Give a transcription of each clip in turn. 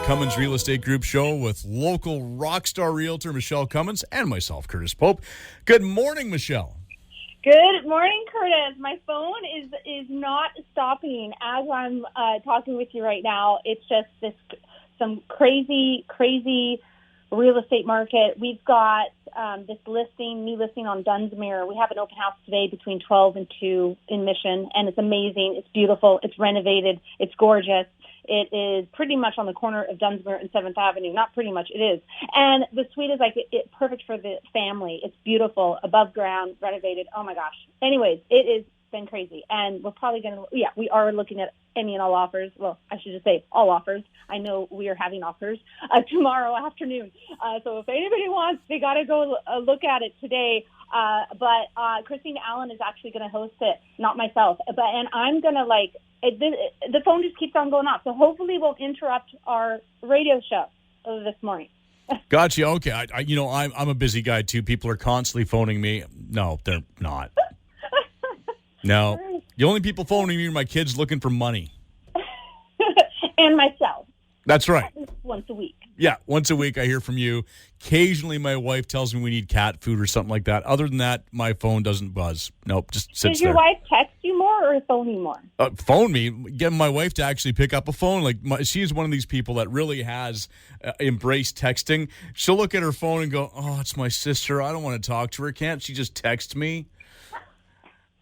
Cummins Real Estate Group show with local rock star realtor Michele Cummins and myself, Curtis Pope. Good morning, Michele. Good morning, Curtis. My phone is not stopping as I'm talking with you right now. It's just some crazy real estate market. We've got this new listing on Dunsmuir. We have an open house today between 12 and 2 in Mission, and it's amazing. It's beautiful. It's renovated. It's gorgeous. It is pretty much on the corner of Dunsmuir and 7th Avenue. Not pretty much, it is. And the suite is it's perfect for the family. It's beautiful, above ground, renovated. Oh, my gosh. Anyways, it has been crazy. And we're probably going to, we are looking at any and all offers. Well, I should just say all offers. I know we are having offers tomorrow afternoon. So if anybody wants, they got to go look at it today. But Christine Allen is actually going to host it, not myself. And I'm going to the phone just keeps on going off. So hopefully it won't interrupt our radio show this morning. Gotcha. Okay. I'm a busy guy too. People are constantly phoning me. No, they're not. No. The only people phoning me are my kids looking for money. And myself. That's right. At least once a week. Yeah, once a week I hear from you. Occasionally my wife tells me we need cat food or something like that. Other than that, my phone doesn't buzz. Nope, just sits there. Does your wife text you more or phone you more? Phone me. Getting my wife to actually pick up a phone. She's one of these people that really has embraced texting. She'll look at her phone and go, "Oh, it's my sister. I don't want to talk to her. Can't she just text me?"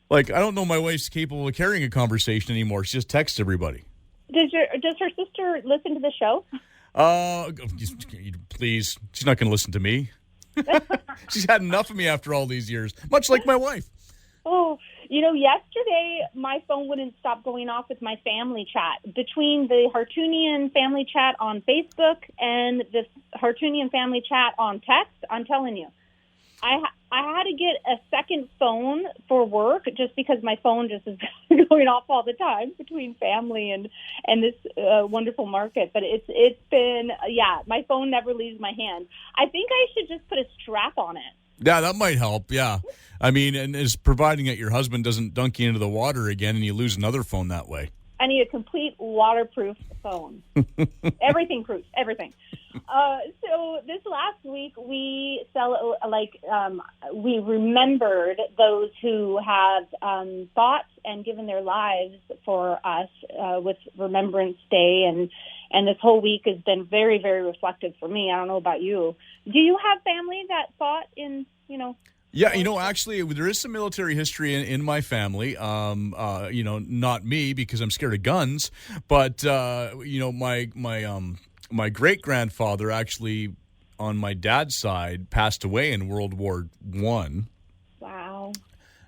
I don't know my wife's capable of carrying a conversation anymore. She just texts everybody. Does her sister listen to the show? Please. She's not going to listen to me. She's had enough of me after all these years, much like my wife. Oh, yesterday my phone wouldn't stop going off with my family chat. Between the Hartunian family chat on Facebook and this Hartunian family chat on text, I'm telling you, I had to get a second phone for work just because my phone just is going off all the time between family and this wonderful market. But it's been, my phone never leaves my hand. I think I should just put a strap on it. Yeah, that might help, yeah. I mean, and it's providing that your husband doesn't dunk you into the water again and you lose another phone that way. I need a complete waterproof phone. Everything proof, everything. So this last week we we remembered those who have fought and given their lives for us with Remembrance Day, and this whole week has been very, very reflective for me. I don't know about you. Do you have family that fought in, Yeah, actually, there is some military history in my family. Not me because I'm scared of guns, but my great grandfather actually, on my dad's side, passed away in World War I. Wow.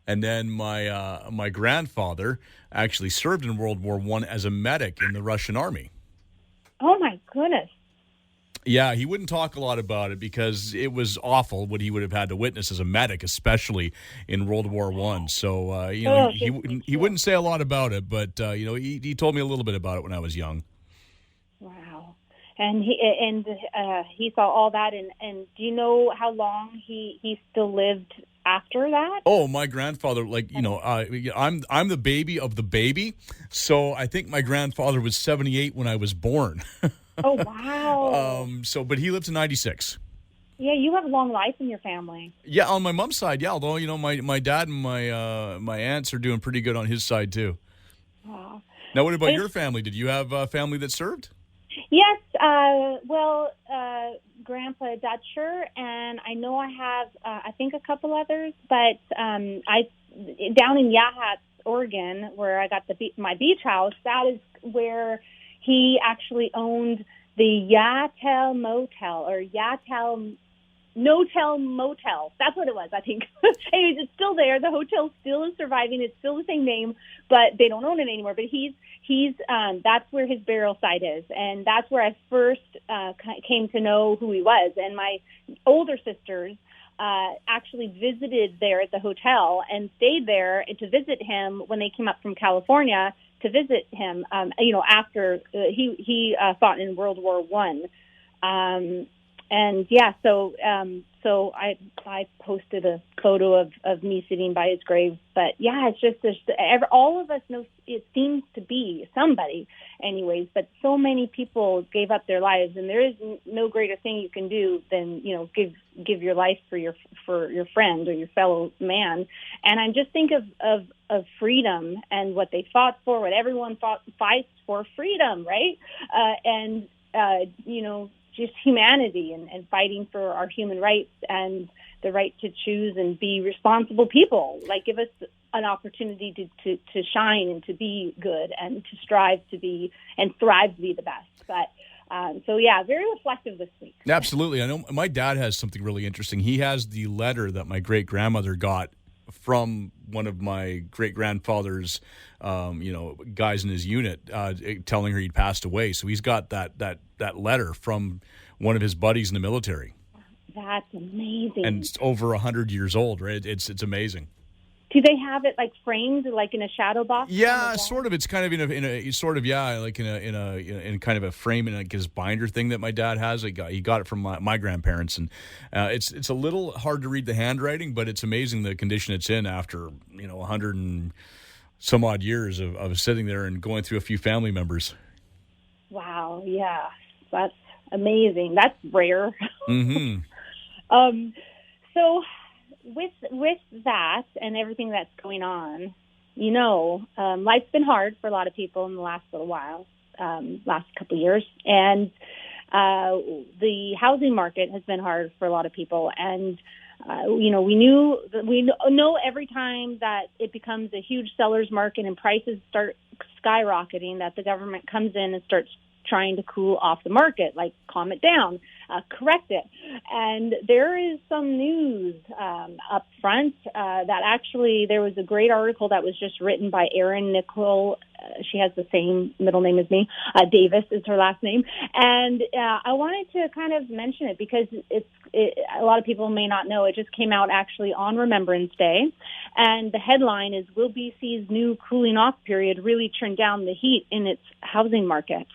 And then my grandfather actually served in World War I as a medic in the Russian army. Oh my goodness. Yeah, he wouldn't talk a lot about it because it was awful what he would have had to witness as a medic, especially in World War I. So, he wouldn't say a lot about it, but, he told me a little bit about it when I was young. Wow. And he saw all that, and do you know how long he still lived after that? Oh, my grandfather, I'm the baby of the baby, so I think my grandfather was 78 when I was born. Oh, wow. But he lived to 96. Yeah, you have a long life in your family. Yeah, on my mom's side, yeah, although, my dad and my aunts are doing pretty good on his side, too. Wow. Now, what about your family? Did you have a family that served? Yes, Grandpa Dutcher, and I know I have, I think a couple others, but down in Yahats, Oregon, where I got my beach house, that is where he actually owned the Yatel Motel, or Yatel No-Tell Motel. That's what it was, I think. Anyways, it's still there. The hotel still is surviving. It's still the same name, but they don't own it anymore. But he's that's where his burial site is, and that's where I first came to know who he was. And my older sisters actually visited there at the hotel and stayed there to visit him when they came up from California to visit him. After he fought in World War I. So So I posted a photo of me sitting by his grave. But yeah, it's just all of us know it seems to be somebody, anyways. But so many people gave up their lives, and there is no greater thing you can do than give your life for your friend or your fellow man. And I just think of freedom and what they fought for, what everyone fights for, freedom, right? Just humanity and fighting for our human rights and the right to choose and be responsible people. Like, give us an opportunity to shine and to be good and to strive to be and thrive to be the best. But very reflective this week. Absolutely. I know my dad has something really interesting. He has the letter that my great-grandmother got from one of my great-grandfather's, guys in his unit, telling her he'd passed away. So he's got that letter from one of his buddies in the military. That's amazing. And it's over 100 years old, right? It's amazing. Do they have it like framed, like in a shadow box? Yeah, sort of. It's kind of in kind of a frame in like his binder thing that my dad has. He got it from my grandparents, and it's a little hard to read the handwriting, but it's amazing the condition it's in after 100 and some odd years of sitting there and going through a few family members. Wow, yeah, that's amazing. That's rare. Mm-hmm. So with that and everything that's going on, life's been hard for a lot of people in the last little while, last couple of years, and the housing market has been hard for a lot of people. And we know every time that it becomes a huge seller's market and prices start skyrocketing, that the government comes in and starts trying to cool off the market, like calm it down, correct it. And there is some news up front that actually there was a great article that was just written by Erin Nicole. She has the same middle name as me. Davis is her last name. And I wanted to kind of mention it because a lot of people may not know. It just came out actually on Remembrance Day. And the headline is, "Will BC's new cooling off period really turn down the heat in its housing market?"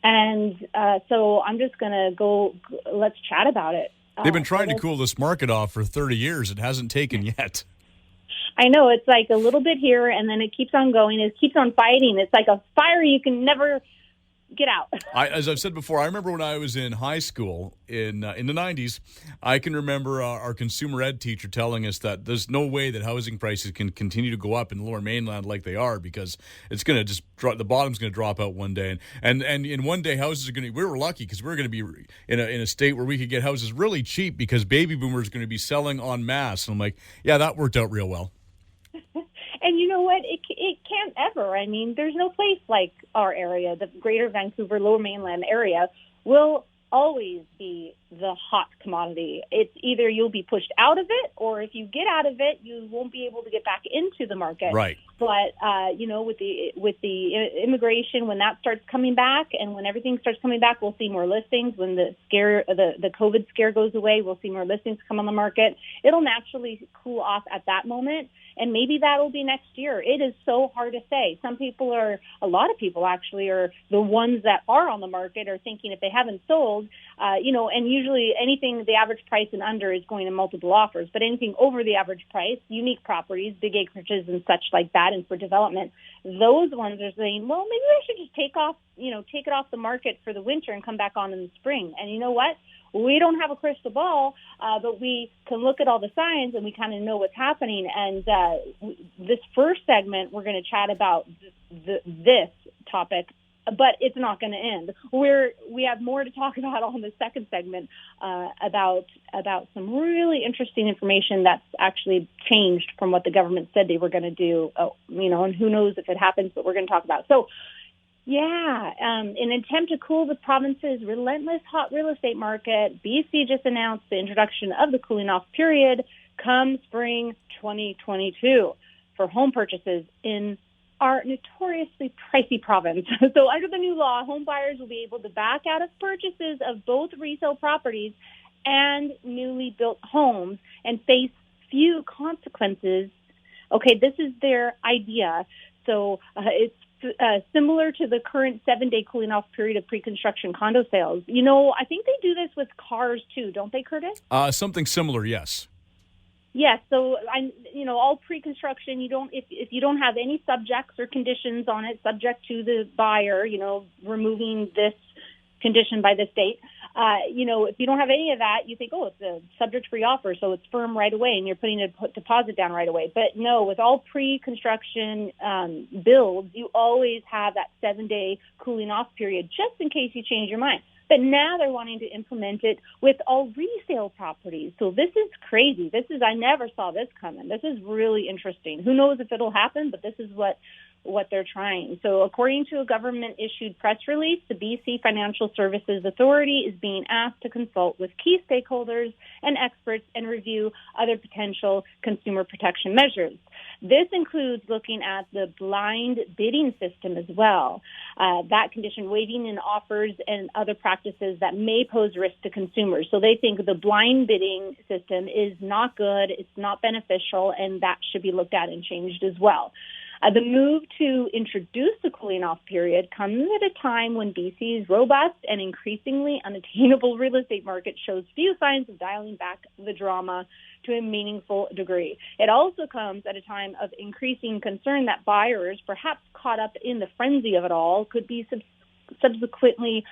And so I'm just going to let's chat about it. They've been trying to cool this market off for 30 years. It hasn't taken yet. I know. It's like a little bit here, and then it keeps on going. It keeps on fighting. It's like a fire you can never get out. As I've said before, I remember when I was in high school in the 90s, I can remember our consumer ed teacher telling us that there's no way that housing prices can continue to go up in the Lower Mainland like they are, because it's going to just drop, the bottom's going to drop out one day. And in one day, houses are going to, we were lucky because we were going to be in a state where we could get houses really cheap because baby boomers are going to be selling en masse. And I'm like, yeah, that worked out real well. And you know what? It can't ever. I mean, there's no place like our area, the Greater Vancouver, Lower Mainland area, will always be the hot commodity. It's either you'll be pushed out of it, or if you get out of it, you won't be able to get back into the market. Right. But with the immigration, when that starts coming back, and when everything starts coming back, we'll see more listings. When the COVID scare goes away, we'll see more listings come on the market. It'll naturally cool off at that moment, and maybe that'll be next year. It is so hard to say. A lot of people actually are the ones that are on the market are thinking if they haven't sold, and usually anything the average price and under is going to multiple offers, but anything over the average price, unique properties, big acreages and such like that, and for development, those ones are saying, well, maybe I should just take it off the market for the winter and come back on in the spring. And you know what? We don't have a crystal ball, but we can look at all the signs and we kind of know what's happening. And this first segment, we're going to chat about this topic, but it's not going to end. We have more to talk about on the second segment about some really interesting information that's actually changed from what the government said they were going to do. And who knows if it happens, but we're going to talk about it. So, yeah, in an attempt to cool the province's relentless hot real estate market, BC just announced the introduction of the cooling off period come spring 2022 for home purchases in our notoriously pricey province. So under the new law, home buyers will be able to back out of purchases of both resale properties and newly built homes and face few consequences. Okay, this is their idea. So it's similar to the current 7-day cooling off period of pre-construction condo sales. I think they do this with cars too, don't they, Curtis? Something similar, yes. Yes. So all pre-construction, if you don't have any subjects or conditions on it, subject to the buyer, removing this condition by this date. If you don't have any of that, you think, it's a subject-free offer, so it's firm right away, and you're putting a deposit down right away. But no, with all pre-construction builds, you always have that 7-day cooling-off period just in case you change your mind. But now they're wanting to implement it with all resale properties. So this is crazy. I never saw this coming. This is really interesting. Who knows if it'll happen, but this is what they're trying. So according to a government-issued press release, the BC Financial Services Authority is being asked to consult with key stakeholders and experts and review other potential consumer protection measures. This includes looking at the blind bidding system as well. That condition waiving in offers and other practices that may pose risk to consumers. So they think the blind bidding system is not good, it's not beneficial, and that should be looked at and changed as well. The move to introduce the cooling-off period comes at a time when BC's robust and increasingly unattainable real estate market shows few signs of dialing back the drama to a meaningful degree. It also comes at a time of increasing concern that buyers, perhaps caught up in the frenzy of it all, could be subsequently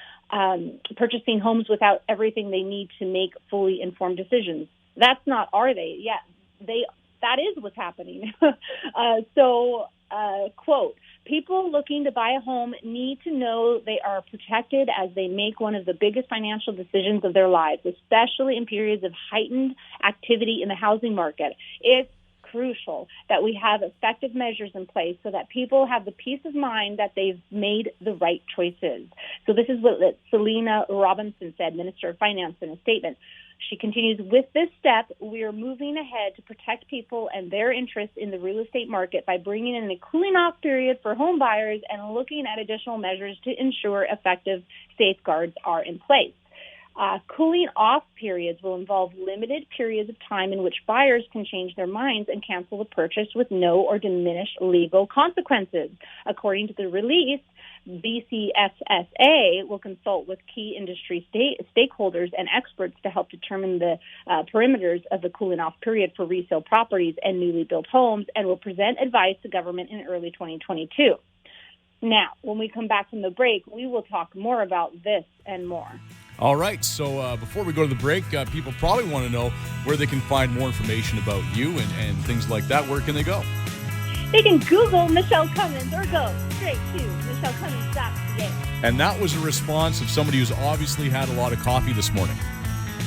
purchasing homes without everything they need to make fully informed decisions. That's not, are they? Yeah, that is what's happening. Quote, people looking to buy a home need to know they are protected as they make one of the biggest financial decisions of their lives, especially in periods of heightened activity in the housing market. It's crucial that we have effective measures in place so that people have the peace of mind that they've made the right choices. So this is what Selena Robinson said, Minister of Finance, in a statement. She continues, with this step, we are moving ahead to protect people and their interests in the real estate market by bringing in a cooling-off period for home buyers and looking at additional measures to ensure effective safeguards are in place. Cooling-off periods will involve limited periods of time in which buyers can change their minds and cancel the purchase with no or diminished legal consequences. According to the release, BCFSA will consult with key industry stakeholders and experts to help determine the perimeters of the cooling-off period for resale properties and newly built homes, and will present advice to government in early 2022. Now, when we come back from the break, we will talk more about this and more. All right, so before we go to the break, people probably want to know where they can find more information about you and things like that. Where can they go? They can Google Michele Cummins or go straight to michellecummins.ca. And that was a response of somebody who's obviously had a lot of coffee this morning.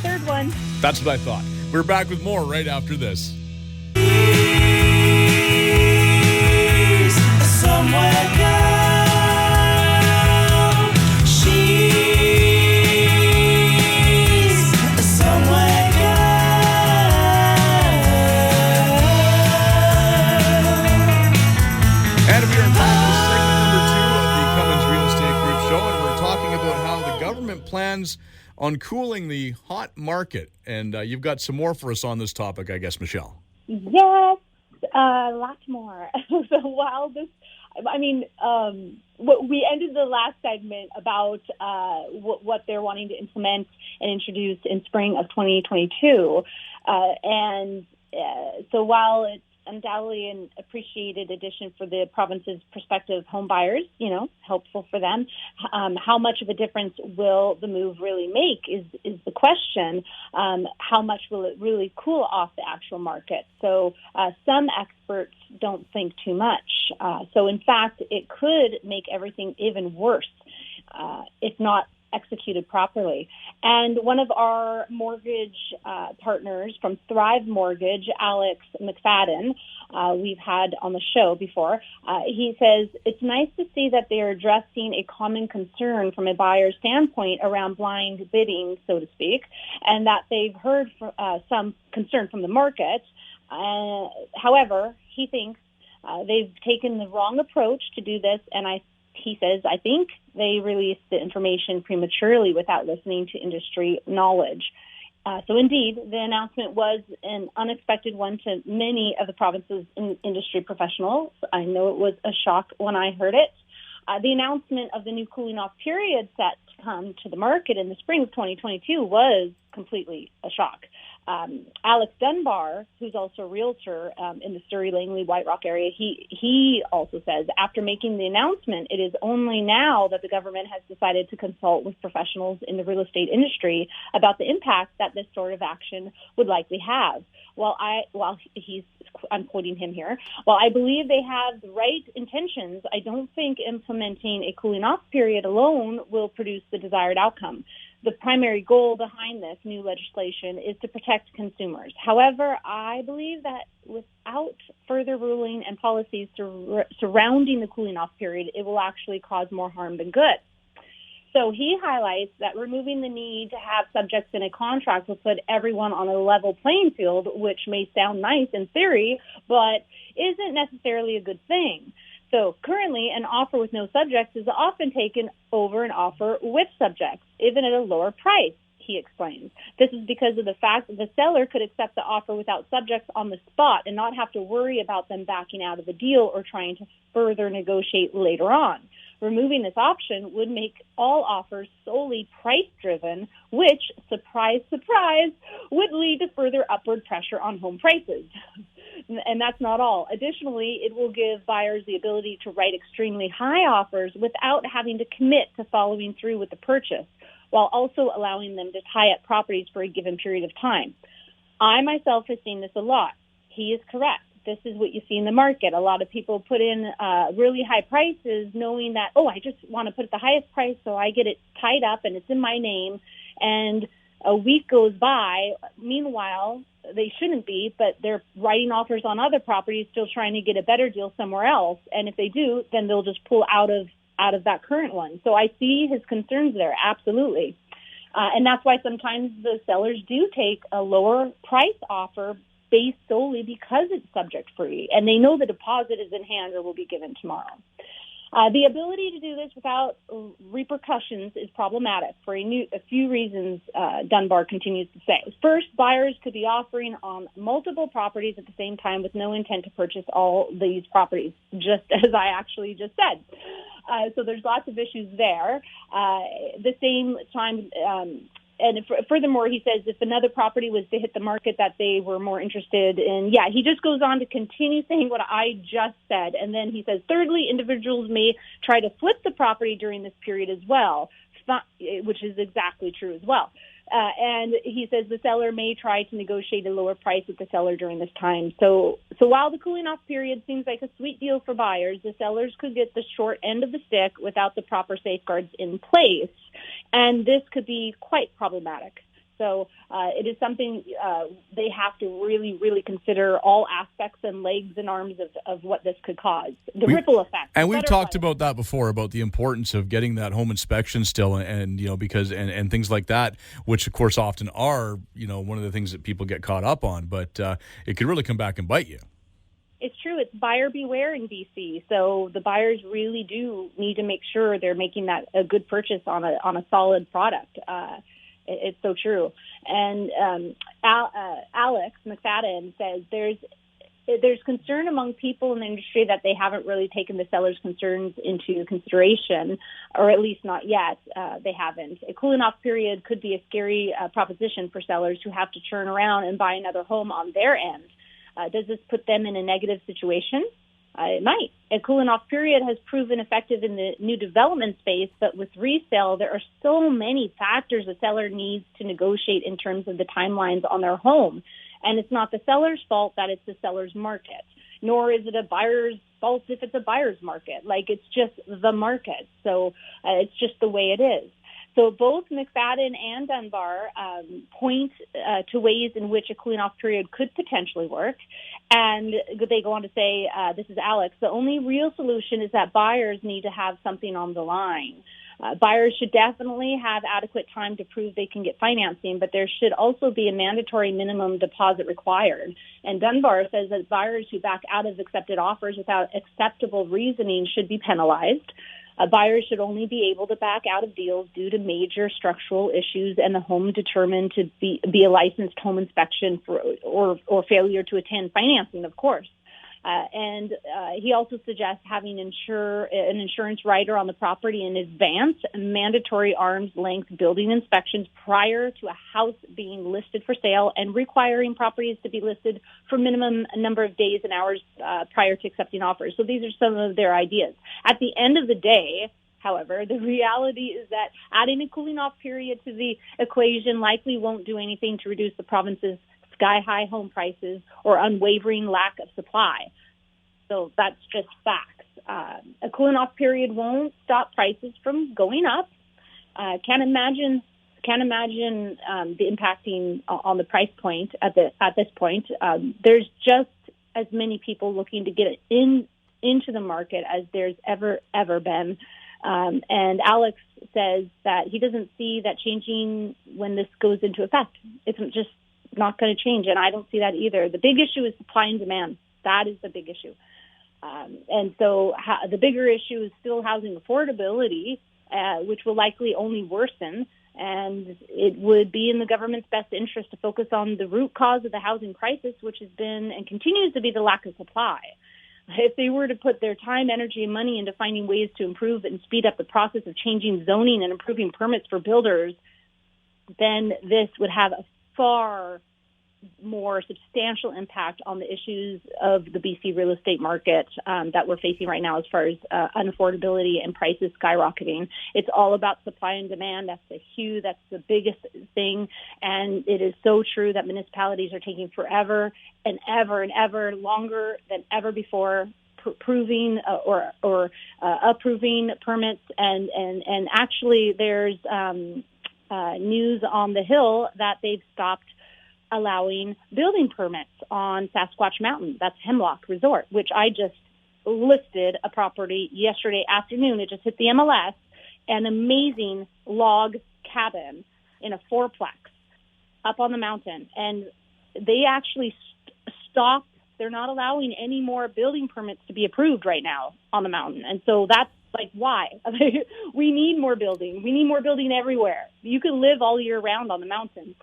Third one. That's what I thought. We're back with more right after this. Somewhere girl, she's somewhere girl. And we are back with segment number 2 of the Cummins Real Estate Group show, and we're talking about how the government plans on cooling the hot market. And you've got some more for us on this topic, I guess, Michele. Yes, lots more. So while this, we ended the last segment about what they're wanting to implement and introduce in spring of 2022. So while it's undoubtedly an appreciated addition for the province's prospective home buyers, helpful for them, how much of a difference will the move really make is the question. How much will it really cool off the actual market? So some experts don't think too much. So in fact, it could make everything even worse, if not executed properly. And one of our mortgage partners from Thrive Mortgage, Alex McFadden, we've had on the show before, he says it's nice to see that they're addressing a common concern from a buyer's standpoint around blind bidding, so to speak, and that they've heard some concern from the market. However, he thinks they've taken the wrong approach to do this, and he says, I think they released the information prematurely without listening to industry knowledge. So indeed, the announcement was an unexpected one to many of the province's industry professionals. I know it was a shock when I heard it. The announcement of the new cooling off period set to come to the market in the spring of 2022 was completely a shock. Alex Dunbar, who's also a realtor in the Surrey, Langley, White Rock area, he also says after making the announcement, it is only now that the government has decided to consult with professionals in the real estate industry about the impact that this sort of action would likely have. I'm quoting him here. While I believe they have the right intentions, I don't think implementing a cooling off period alone will produce the desired outcome. The primary goal behind this new legislation is to protect consumers. However, I believe that without further ruling and policies surrounding the cooling off period, it will actually cause more harm than good. So he highlights that removing the need to have subjects in a contract will put everyone on a level playing field, which may sound nice in theory, but isn't necessarily a good thing. So currently, an offer with no subjects is often taken over an offer with subjects, even at a lower price, he explains. This is because of the fact that the seller could accept the offer without subjects on the spot and not have to worry about them backing out of the deal or trying to further negotiate later on. Removing this option would make all offers solely price-driven, which, surprise, surprise, would lead to further upward pressure on home prices. And that's not all. Additionally, it will give buyers the ability to write extremely high offers without having to commit to following through with the purchase, while also allowing them to tie up properties for a given period of time. I myself have seen this a lot. He is correct. This is what you see in the market. A lot of people put in really high prices knowing that, I just want to put it the highest price so I get it tied up and it's in my name. And a week goes by. Meanwhile, they shouldn't be, but they're writing offers on other properties, still trying to get a better deal somewhere else. And if they do, then they'll just pull out of that current one. So I see his concerns there, absolutely. And that's why sometimes the sellers do take a lower price offer based solely because it's subject free, and they know the deposit is in hand or will be given tomorrow. The ability to do this without repercussions is problematic for a few reasons, Dunbar continues to say. First, buyers could be offering on multiple properties at the same time with no intent to purchase all these properties, just as I actually just said. So there's lots of issues there. The same time, and furthermore, he says if another property was to hit the market that they were more interested in, he just goes on to continue saying what I just said. And then he says, thirdly, individuals may try to flip the property during this period as well, which is exactly true as well. And he says the seller may try to negotiate a lower price with the seller during this time. So while the cooling off period seems like a sweet deal for buyers, the sellers could get the short end of the stick without the proper safeguards in place. And this could be quite problematic. So it is something they have to really, really consider all aspects and legs and arms of what this could cause, the ripple effect. And we've talked about that before, about the importance of getting that home inspection still, and because and things like that, which of course often are one of the things that people get caught up on, but it could really come back and bite you. It's true. It's buyer beware in BC. So the buyers really do need to make sure they're making that a good purchase on a solid product. It's so true. And Alex McFadden says there's concern among people in the industry that they haven't really taken the seller's concerns into consideration, or at least not yet. They haven't. A cooling off period could be a scary proposition for sellers who have to turn around and buy another home on their end. Does this put them in a negative situation? It might. A cooling off period has proven effective in the new development space, but with resale, there are so many factors a seller needs to negotiate in terms of the timelines on their home. And it's not the seller's fault that it's the seller's market, nor is it a buyer's fault if it's a buyer's market. It's just the market. So it's just the way it is. So both McFadden and Dunbar point to ways in which a cooling off period could potentially work. And they go on to say, this is Alex, the only real solution is that buyers need to have something on the line. Buyers should definitely have adequate time to prove they can get financing, but there should also be a mandatory minimum deposit required. And Dunbar says that buyers who back out of accepted offers without acceptable reasoning should be penalized. Buyers should only be able to back out of deals due to major structural issues and the home determined to be a licensed home inspection or failure to attend financing, of course. And he also suggests having an insurance rider on the property in advance, mandatory arm's length building inspections prior to a house being listed for sale, and requiring properties to be listed for minimum number of days and hours prior to accepting offers. So these are some of their ideas. At the end of the day, however, the reality is that adding a cooling off period to the equation likely won't do anything to reduce the province's sky-high home prices or unwavering lack of supply. So that's just facts. A cooling off period won't stop prices from going up. Can't imagine the impacting on the price point at this point. There's just as many people looking to get into the market as there's ever been. And Alex says that he doesn't see that changing when this goes into effect. It's just not going to change, and I don't see that either. The big issue is supply and demand. That is the big issue. And so the bigger issue is still housing affordability, which will likely only worsen. And it would be in the government's best interest to focus on the root cause of the housing crisis, which has been and continues to be the lack of supply. If they were to put their time, energy, and money into finding ways to improve and speed up the process of changing zoning and improving permits for builders, then this would have a far more substantial impact on the issues of the BC real estate market that we're facing right now as far as unaffordability and prices skyrocketing. It's all about supply and demand. That's the biggest thing. And it is so true that municipalities are taking forever and ever longer than ever before approving permits. And actually there's news on the Hill that they've stopped allowing building permits on Sasquatch Mountain. That's Hemlock Resort, which I just listed a property yesterday afternoon. It just hit the MLS, an amazing log cabin in a fourplex up on the mountain. And they actually stopped. They're not allowing any more building permits to be approved right now on the mountain. And so that's like, why? We need more building. We need more building everywhere. You can live all year round on the mountain.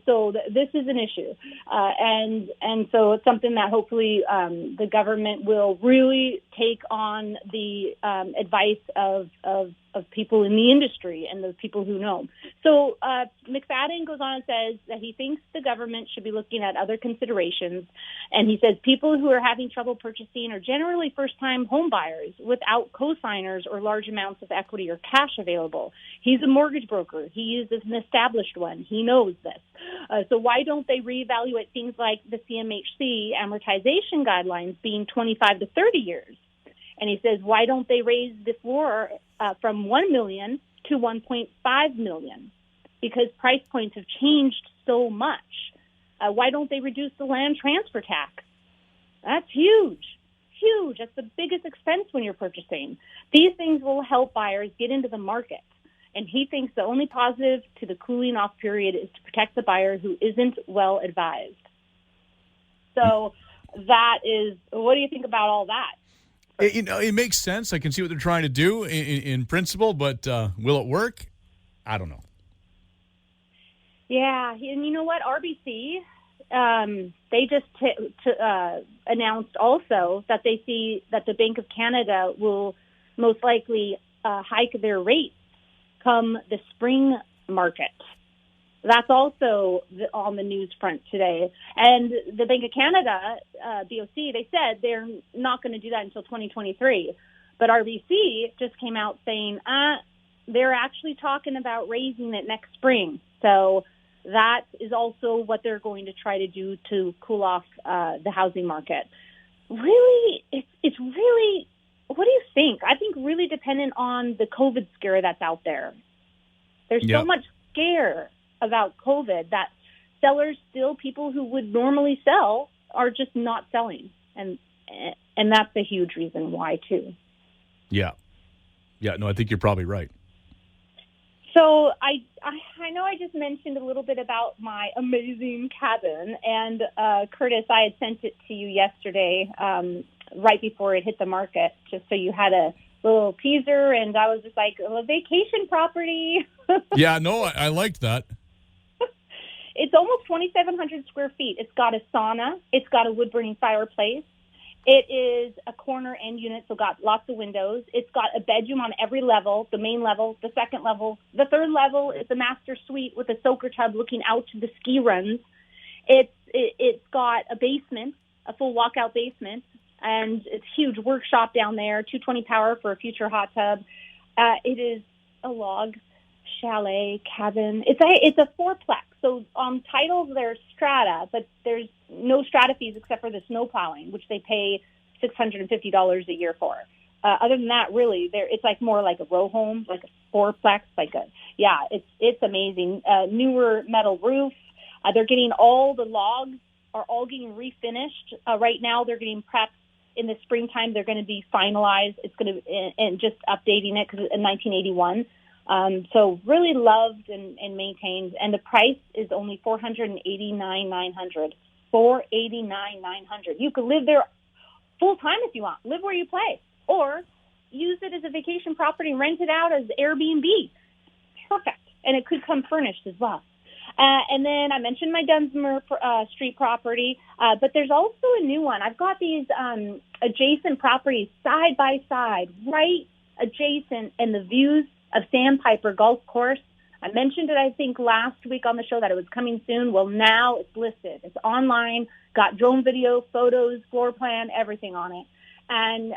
So this is an issue. And so it's something that hopefully the government will really take on the advice of people in the industry and the people who know. So McFadden goes on and says that he thinks the government should be looking at other considerations. And he says people who are having trouble purchasing are generally first-time home buyers without co-signers or large amounts of equity or cash available. He's a mortgage broker. He is an established one. He knows this. So why don't they reevaluate things like the CMHC amortization guidelines being 25 to 30 years? And he says, why don't they raise the floor from $1 million to $1.5 million? Because price points have changed so much. Why don't they reduce the land transfer tax? That's huge. That's the biggest expense when you're purchasing. These things will help buyers get into the market. And he thinks the only positive to the cooling off period is to protect the buyer who isn't well advised. So that is, what do you think about all that? It makes sense. I can see what they're trying to do in principle, but will it work? I don't know. Yeah, and you know what? RBC, they just announced also that they see that the Bank of Canada will most likely hike their rates come the spring market. That's also on the news front today. And the Bank of Canada, BOC, they said they're not going to do that until 2023. But RBC just came out saying they're actually talking about raising it next spring. So that is also what they're going to try to do to cool off the housing market. Really, it's really, what do you think? I think really dependent on the COVID scare that's out there. There's so much scare about COVID that sellers still, people who would normally sell, are just not selling. And that's a huge reason why, too. Yeah, no, I think you're probably right. So I know I just mentioned a little bit about my amazing cabin, and Curtis, I had sent it to you yesterday right before it hit the market, just so you had a little teaser, and I was just like, a vacation property. Yeah, no, I liked that. It's almost 2,700 square feet. It's got a sauna. It's got a wood-burning fireplace. It is a corner end unit, so got lots of windows. It's got a bedroom on every level, the main level, the second level. The third level is the master suite with a soaker tub looking out to the ski runs. It's got a basement, a full walkout basement, and it's a huge workshop down there, 220 power for a future hot tub. It is a log chalet cabin. It's a fourplex. So on titles there's strata, but there's no strata fees except for the snow plowing, which they pay $650 a year for. Other than that, really, it's like more like a row home, like a fourplex, it's amazing. Newer metal roof. They're getting all the logs are all getting refinished. Right now, they're getting prepped. In the springtime, they're going to be finalized. It's going to and just updating it because in 1981. So really loved and maintained, and the price is only $489,900. $489,900. You could live there full time if you want. Live where you play, or use it as a vacation property and rent it out as Airbnb. Perfect, and it could come furnished as well. And then I mentioned my Dunsmuir Street property, but there's also a new one. I've got these adjacent properties side by side, right adjacent, and the views of Sandpiper Golf Course. I mentioned it, I think, last week on the show that it was coming soon. Well, now it's listed. It's online, got drone video, photos, floor plan, everything on it, and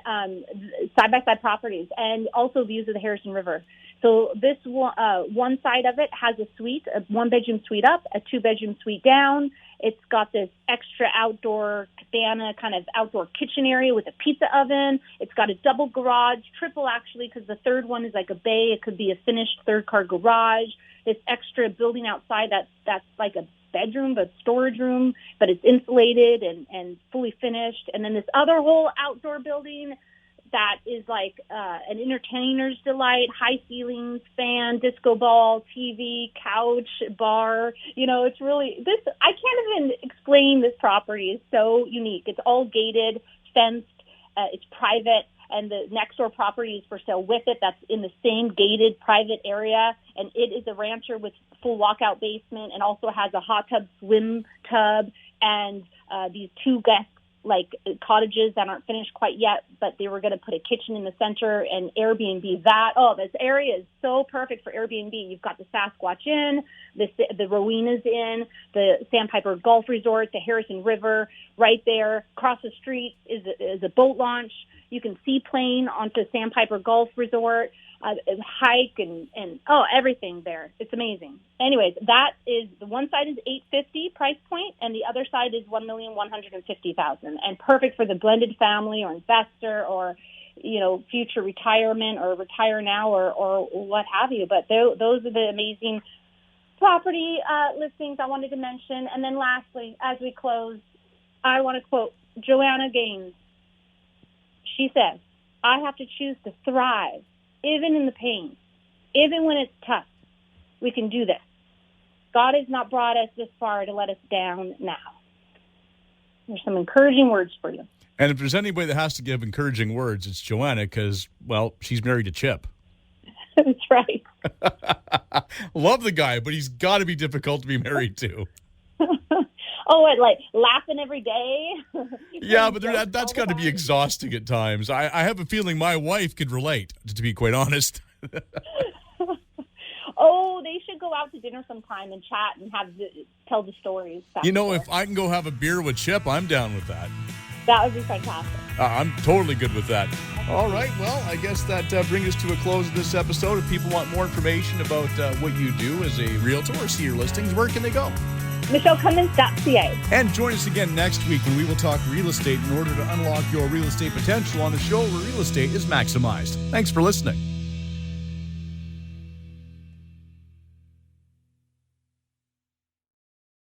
side-by-side properties, and also views of the Harrison River. So this one side of it has a suite, a one-bedroom suite up, a two-bedroom suite down. It's got this extra outdoor cabana, kind of outdoor kitchen area with a pizza oven. It's got a double garage, triple actually, because the third one is like a bay. It could be a finished third-car garage. This extra building outside that's like a bedroom, but storage room, but it's insulated and fully finished. And then this other whole outdoor building that is like an entertainer's delight, high ceilings, fan, disco ball, TV, couch, bar. It's really I can't even explain this property. It's so unique. It's all gated, fenced, it's private, and the next door property is for sale with it. That's in the same gated private area, and it is a rancher with full walkout basement and also has a hot tub, swim tub, and these two guest cottages that aren't finished quite yet, but they were going to put a kitchen in the center and Airbnb that. Oh, this area is so perfect for Airbnb. You've got the Sasquatch Inn, the Rowena's Inn, the Sandpiper Golf Resort, the Harrison River right there. Across the street is a boat launch. You can seaplane onto Sandpiper Golf Resort, hike and everything there. It's amazing. Anyways, that is the one side is $850 price point, and the other side is $1,150,000, and perfect for the blended family or investor or future retirement or retire now or what have you. But those are the amazing property listings I wanted to mention. And then lastly, as we close, I want to quote Joanna Gaines. She says, "I have to choose to thrive, even in the pain, even when it's tough. We can do this. God has not brought us this far to let us down now." There's some encouraging words for you. And if there's anybody that has to give encouraging words, it's Joanna because, well, she's married to Chip. That's right. Love the guy, but he's got to be difficult to be married to. Oh, and laughing every day. Yeah, but that's got to be exhausting at times. I have a feeling my wife could relate, to be quite honest. Oh, they should go out to dinner sometime and chat and tell the stories. If I can go have a beer with Chip, I'm down with that. That would be fantastic. I'm totally good with that. All right, well, I guess that brings us to a close of this episode. If people want more information about what you do as a realtor or see your listings, where can they go? MichelleCummins.ca. And join us again next week when we will talk real estate in order to unlock your real estate potential on the show where real estate is maximized. Thanks for listening.